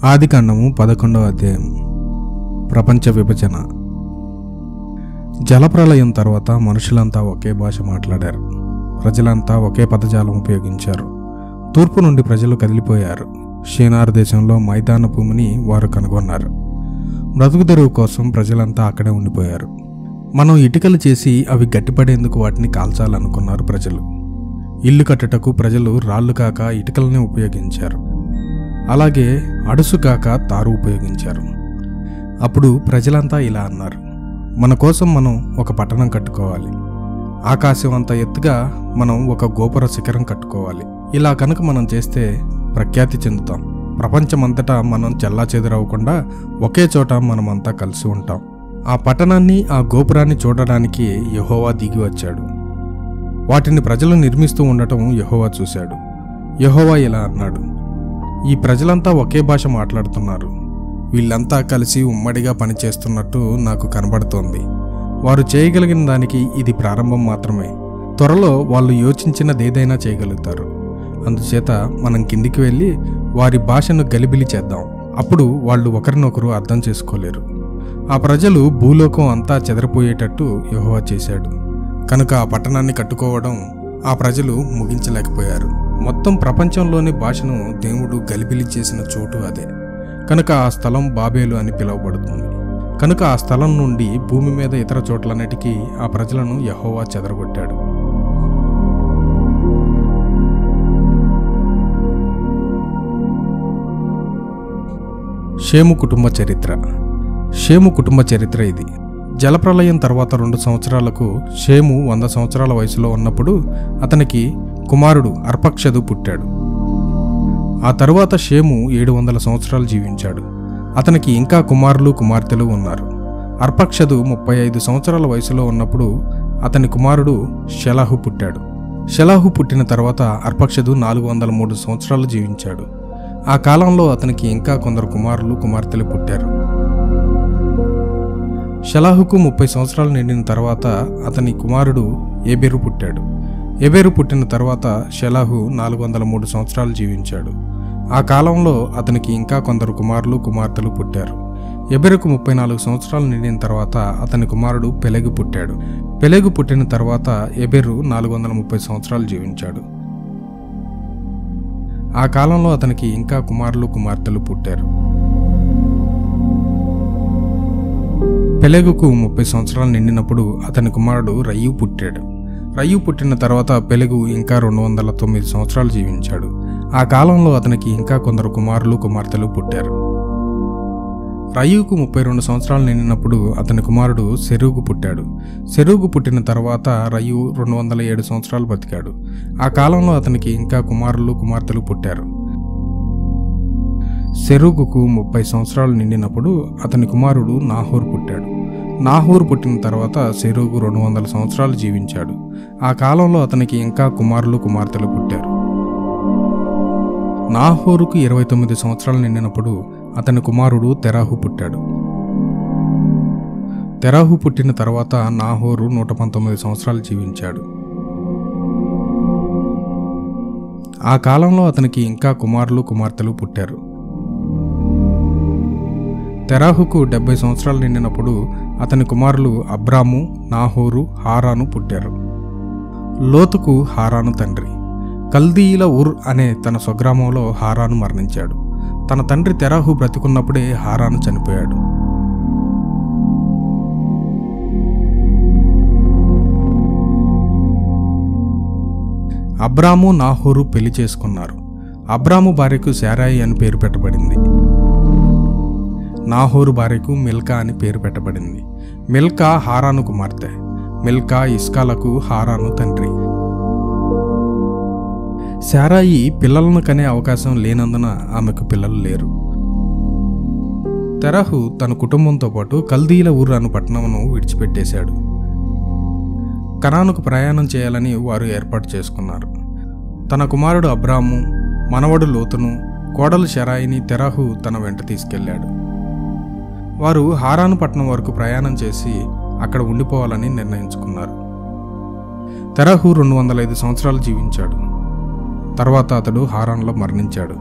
ఆదికాండము 11వ అధ్యాయం. ప్రపంచ విభజన. జలప్రలయం తర్వాత మనుషులంతా ఒకే భాష మాట్లాడారు. ప్రజలంతా ఒకే పదజాలం ఉపయోగించారు. తూర్పు నుండి ప్రజలు కదిలిపోయారు. షీనార్ దేశంలో మైదాన భూమిని వారు కనుగొన్నారు. బ్రతుకు తెరువు కోసం ప్రజలంతా అక్కడే ఉండిపోయారు. మనం ఇటుకలు చేసి అవి గట్టిపడేందుకు వాటిని కాల్చాలనుకున్నారు ప్రజలు. ఇల్లు కట్టుటకు ప్రజలు రాళ్లు కాక ఇటుకలనే ఉపయోగించారు. అలాగే అడుసు కాక తారు ఉపయోగించారు. అప్పుడు ప్రజలంతా ఇలా అన్నారు, మన కోసం మనం ఒక పట్టణం కట్టుకోవాలి. ఆకాశం అంత ఎత్తుగా మనం ఒక గోపుర శిఖరం కట్టుకోవాలి. ఇలా కనుక మనం చేస్తే ప్రఖ్యాతి చెందుతాం. ప్రపంచమంతటా మనం చెల్లాచెదరవకుండా ఒకే చోట మనమంతా కలిసి ఉంటాం. ఆ పట్టణాన్ని, ఆ గోపురాన్ని చూడడానికి యెహోవా దిగి వచ్చాడు. వాటిని ప్రజలు నిర్మిస్తూ ఉండటం యెహోవా చూశాడు. యెహోవా ఇలా అన్నాడు, ఈ ప్రజలంతా ఒకే భాష మాట్లాడుతున్నారు. వీళ్ళంతా కలిసి ఉమ్మడిగా పనిచేస్తున్నట్టు నాకు కనబడుతోంది. వారు చేయగలిగిన దానికి ఇది ప్రారంభం మాత్రమే. త్వరలో వాళ్ళు యోచించినదేదైనా చేయగలుగుతారు. అందుచేత మనం కిందికి వెళ్ళి వారి భాషను గలిబిలి చేద్దాం. అప్పుడు వాళ్ళు ఒకరినొకరు అర్థం చేసుకోలేరు. ఆ ప్రజలు భూలోకం అంతా చెదరిపోయేటట్టు యెహోవా చేశాడు. కనుక ఆ పట్టణాన్ని కట్టుకోవడం ఆ ప్రజలు ముగించలేకపోయారు. మొత్తం ప్రపంచంలోని భాషను దేవుడు గలిబిలి చేసిన చోటు అదే. కనుక ఆ స్థలం బాబేలు అని పిలువబడుతుంది. కనుక ఆ స్థలం నుండి భూమి మీద ఇతర చోట్లన్నిటికీ ఆ ప్రజలను యెహోవా చెదరగొట్టాడు. షేము కుటుంబ చరిత్ర. షేము కుటుంబ చరిత్ర ఇది. జలప్రలయం తర్వాత 2 సంవత్సరాలకు షేము 100 సంవత్సరాల వయసులో ఉన్నప్పుడు అతనికి కుమారుడు అర్పక్షదు పుట్టాడు. ఆ తరువాత షేము 700 సంవత్సరాలు జీవించాడు. అతనికి ఇంకా కుమారులు కుమార్తెలు ఉన్నారు. అర్పక్షదు 35 సంవత్సరాల వయసులో ఉన్నప్పుడు అతని కుమారుడు షెలాహు పుట్టాడు. షెలాహు పుట్టిన తర్వాత అర్పక్షదు 403 సంవత్సరాలు జీవించాడు. ఆ కాలంలో అతనికి ఇంకా కొందరు కుమారులు కుమార్తెలు పుట్టారు. షెలాహుకు 30 సంవత్సరాలు నిండిన తర్వాత అతని కుమారుడు ఏబెరు పుట్టాడు. ఏబెరు పుట్టిన తర్వాత షెలాహు 403 సంవత్సరాలు జీవించాడు. ఆ కాలంలో అతనికి ఇంకా కొందరు కుమారులు కుమార్తెలు పుట్టారు. ఎబెరుకు 34 సంవత్సరాలు నిండిన తర్వాత అతని కుమారుడు పెలెగు పుట్టాడు. పెలెగు పుట్టిన తర్వాత ఎబెరు 430 సంవత్సరాలు జీవించాడు. ఆ కాలంలో అతనికి ఇంకా కుమారులు కుమార్తెలు పుట్టారు. పెలెగుకు 30 సంవత్సరాలు నిండినప్పుడు అతని కుమారుడు రయ్యు పుట్టాడు. రయ్యు పుట్టిన తర్వాత పెలెగు ఇంకా 209 సంవత్సరాలు జీవించాడు. ఆ కాలంలో అతనికి ఇంకా కొందరు కుమారులు కుమార్తెలు పుట్టారు. రయ్యుకు 32 సంవత్సరాలు నిండినప్పుడు అతని కుమారుడు సెరూగు పుట్టాడు. సెరూగు పుట్టిన తర్వాత రయ్యు 207 సంవత్సరాలు బతికాడు. ఆ కాలంలో అతనికి ఇంకా కుమారులు కుమార్తెలు పుట్టారు. సెరూగుకు 30 సంవత్సరాలు నిండినప్పుడు అతని కుమారుడు నాహోరు పుట్టాడు. నాహోరు పుట్టిన తర్వాత సెరూగు 200 సంవత్సరాలు జీవించాడు. ఆ కాలంలో అతనికి ఇంకా కుమారులు కుమార్తెలు పుట్టారు. నాహోరుకు 29 సంవత్సరాలు నిండినప్పుడు అతని కుమారుడు తెరాహు పుట్టాడు. తెరాహు పుట్టిన తర్వాత నాహోరు 119 సంవత్సరాలు జీవించాడు. ఆ కాలంలో అతనికి ఇంకా కుమారులు కుమార్తెలు పుట్టారు. తెరాహుకు 70 సంవత్సరాలు నిండినప్పుడు అతని కుమారులు అబ్రాము, నాహోరు, హారాను పుట్టారు. లోతుకు హారాను తండ్రి. కల్దీయుల ఉర్ అనే తన స్వగ్రామంలో హారాను మరణించాడు. తన తండ్రి తెరాహు బ్రతికున్నప్పుడే హారాను చనిపోయాడు. అబ్రాము, నాహోరు పెళ్లి చేసుకున్నారు. అబ్రాము భార్యకు శారాయి అని పేరు పెట్టబడింది. నాహోరు భార్యకు మిల్కా అని పేరు పెట్టబడింది. మిల్కా హారాను కుమార్తె. మిల్కా ఇస్కాలకు హారాను తండ్రి. శారాయి పిల్లలను కనే అవకాశం లేనందున ఆమెకు పిల్లలు లేరు. తెరహు తన కుటుంబంతో పాటు కల్దీల ఊరు అను పట్టణమును విడిచిపెట్టేశాడు. కనానుకు ప్రయాణం చేయాలని వారు ఏర్పాటు చేసుకున్నారు. తన కుమారుడు అబ్రాము, మనవడు లోతును, కోడలు షరాయిని తెరహు తన వెంట తీసుకెళ్లాడు. వారు హారాను పట్టణం వరకు ప్రయాణం చేసి అక్కడ ఉండిపోవాలని నిర్ణయించుకున్నారు. తెరహు 205 సంవత్సరాలు జీవించాడు. తర్వాత అతడు హారాన్లో మరణించాడు.